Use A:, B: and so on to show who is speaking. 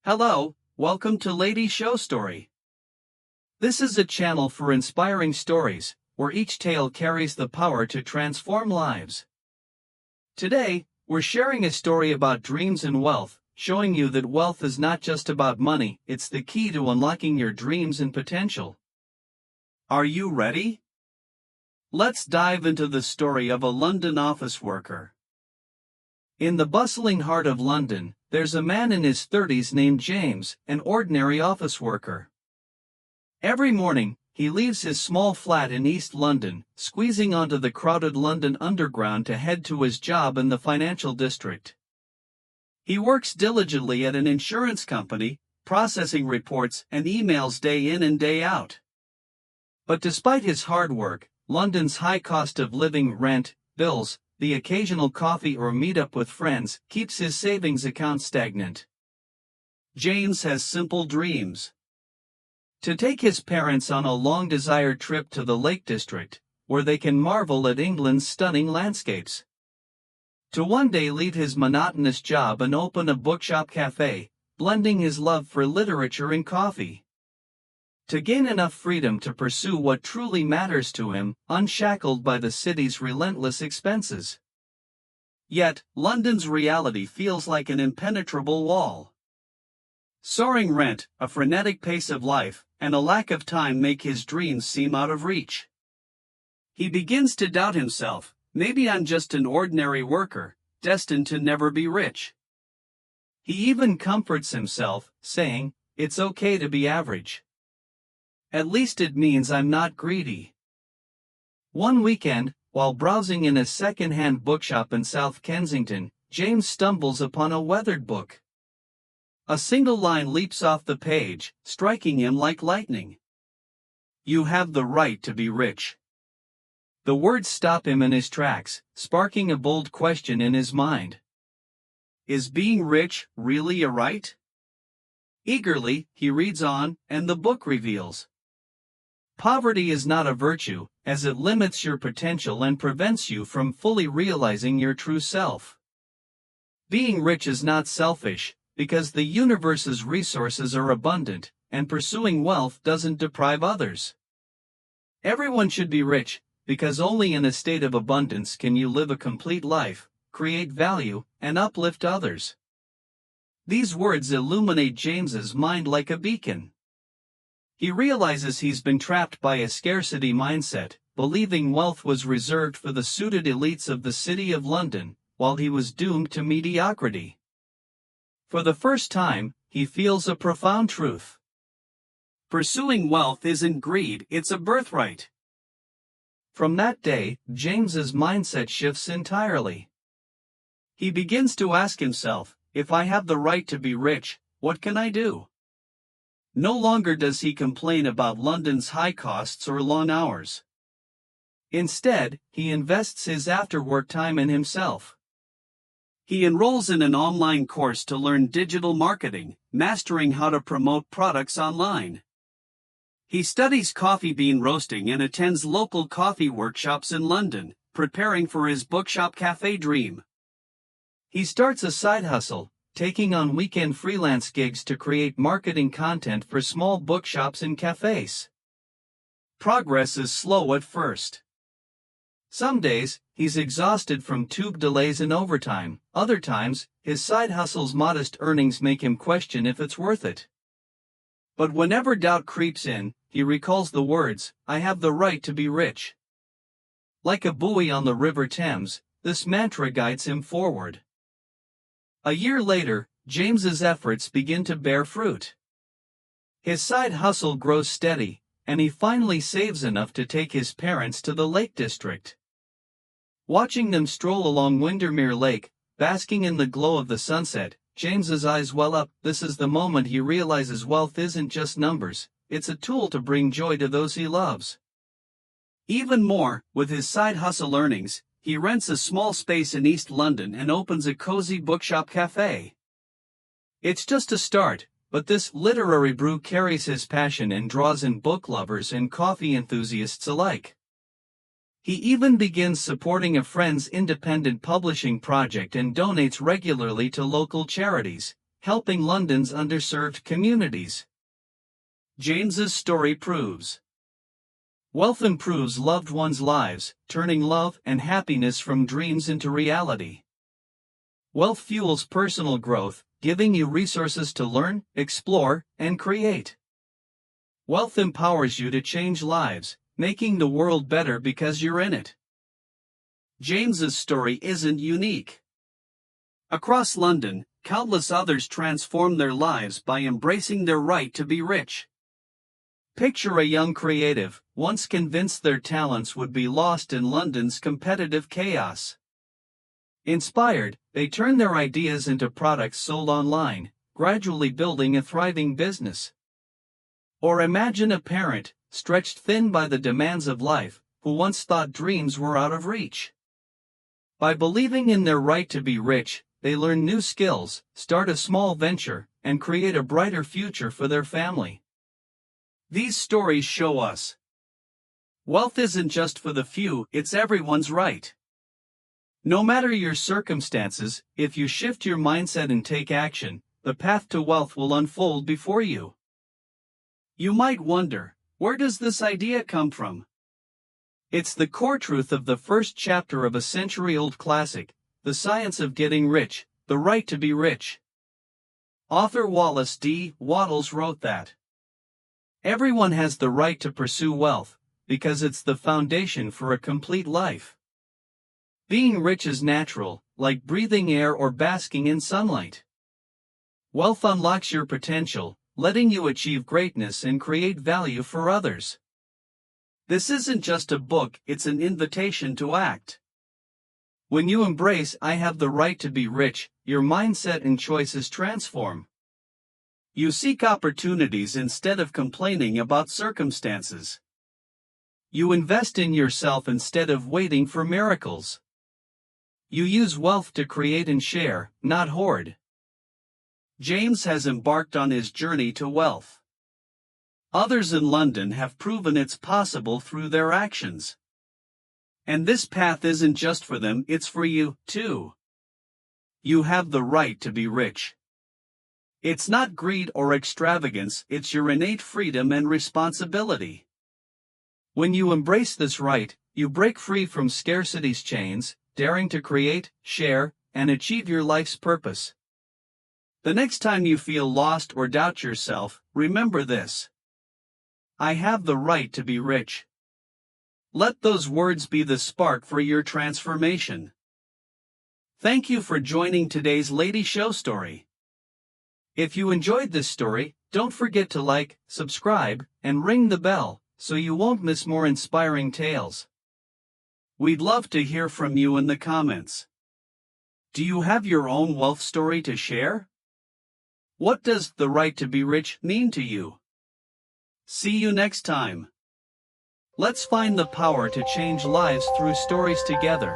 A: Hello, welcome to Lady Siou Story. This is a channel for inspiring stories, where each tale carries the power to transform lives. Today, we're sharing a story about dreams and wealth, showing you that wealth is not just about money, it's the key to unlocking your dreams and potential. Are you ready? Let's dive into the story of a London office worker. In the bustling heart of London, there's a man in his 30s named James, an ordinary office worker. Every morning, he leaves his small flat in East London, squeezing onto the crowded London Underground to head to his job in the financial district. He works diligently at an insurance company, processing reports and emails day in and day out. But despite his hard work, London's high cost of living, rent, bills, the occasional coffee or meet-up with friends, keeps his savings account stagnant. James has simple dreams. To take his parents on a long-desired trip to the Lake District, where they can marvel at England's stunning landscapes. To one day leave his monotonous job and open a bookshop cafe, blending his love for literature and coffee. To gain enough freedom to pursue what truly matters to him, unshackled by the city's relentless expenses. Yet, London's reality feels like an impenetrable wall. Soaring rent, a frenetic pace of life, and a lack of time make his dreams seem out of reach. He begins to doubt himself. Maybe I'm just an ordinary worker, destined to never be rich. He even comforts himself, saying, "It's okay to be average. At least it means I'm not greedy." One weekend, while browsing in a second-hand bookshop in South Kensington, James stumbles upon a weathered book. A single line leaps off the page, striking him like lightning. "You have the right to be rich." The words stop him in his tracks, sparking a bold question in his mind. Is being rich really a right? Eagerly, he reads on, and the book reveals: poverty is not a virtue, as it limits your potential and prevents you from fully realizing your true self. Being rich is not selfish, because the universe's resources are abundant, and pursuing wealth doesn't deprive others. Everyone should be rich, because only in a state of abundance can you live a complete life, create value, and uplift others. These words illuminate James's mind like a beacon. He realizes he's been trapped by a scarcity mindset, believing wealth was reserved for the suited elites of the City of London, while he was doomed to mediocrity. For the first time, he feels a profound truth. Pursuing wealth isn't greed, it's a birthright. From that day, James's mindset shifts entirely. He begins to ask himself, if I have the right to be rich, what can I do? No longer does he complain about London's high costs or long hours. Instead, he invests his after-work time in himself. He enrolls in an online course to learn digital marketing, mastering how to promote products online. He studies coffee bean roasting and attends local coffee workshops in London, preparing for his bookshop cafe dream. He starts a side hustle, taking on weekend freelance gigs to create marketing content for small bookshops and cafes. Progress is slow at first. Some days, he's exhausted from tube delays and overtime. Other times, his side hustle's modest earnings make him question if it's worth it. But whenever doubt creeps in, he recalls the words, "I have the right to be rich." Like a buoy on the River Thames, this mantra guides him forward. A year later, James's efforts begin to bear fruit. His side hustle grows steady, and he finally saves enough to take his parents to the Lake District. Watching them stroll along Windermere Lake, basking in the glow of the sunset, James's eyes well up. This is the moment he realizes wealth isn't just numbers, it's a tool to bring joy to those he loves. Even more, with his side hustle earnings, he rents a small space in East London and opens a cozy bookshop cafe. It's just a start, but this literary brew carries his passion and draws in book lovers and coffee enthusiasts alike. He even begins supporting a friend's independent publishing project and donates regularly to local charities, helping London's underserved communities. James's story proves wealth improves loved ones' lives, turning love and happiness from dreams into reality. Wealth fuels personal growth, giving you resources to learn, explore, and create. Wealth empowers you to change lives, making the world better because you're in it. James's story isn't unique. Across London, countless others transform their lives by embracing their right to be rich. Picture a young creative, once convinced their talents would be lost in London's competitive chaos. Inspired, they turn their ideas into products sold online, gradually building a thriving business. Or imagine a parent, stretched thin by the demands of life, who once thought dreams were out of reach. By believing in their right to be rich, they learn new skills, start a small venture, and create a brighter future for their family. These stories show us wealth isn't just for the few, it's everyone's right. No matter your circumstances, if you shift your mindset and take action, the path to wealth will unfold before you. You might wonder, where does this idea come from? It's the core truth of the first chapter of a century-old classic, The Science of Getting Rich, The Right to be Rich. Author Wallace D. Wattles wrote that everyone has the right to pursue wealth, because it's the foundation for a complete life. Being rich is natural, like breathing air or basking in sunlight. Wealth unlocks your potential, letting you achieve greatness and create value for others. This isn't just a book, it's an invitation to act. When you embrace "I have the right to be rich," your mindset and choices transform. You seek opportunities instead of complaining about circumstances. You invest in yourself instead of waiting for miracles. You use wealth to create and share, not hoard. James has embarked on his journey to wealth. Others in London have proven it's possible through their actions. And this path isn't just for them, it's for you, too. You have the right to be rich. It's not greed or extravagance, it's your innate freedom and responsibility. When you embrace this right, you break free from scarcity's chains, daring to create, share, and achieve your life's purpose. The next time you feel lost or doubt yourself, remember this: I have the right to be rich. Let those words be the spark for your transformation. Thank you for joining today's Lady Siou Story. If you enjoyed this story, don't forget to like, subscribe, and ring the bell, so you won't miss more inspiring tales. We'd love to hear from you in the comments. Do you have your own wealth story to share? What does the right to be rich mean to you? See you next time. Let's find the power to change lives through stories together.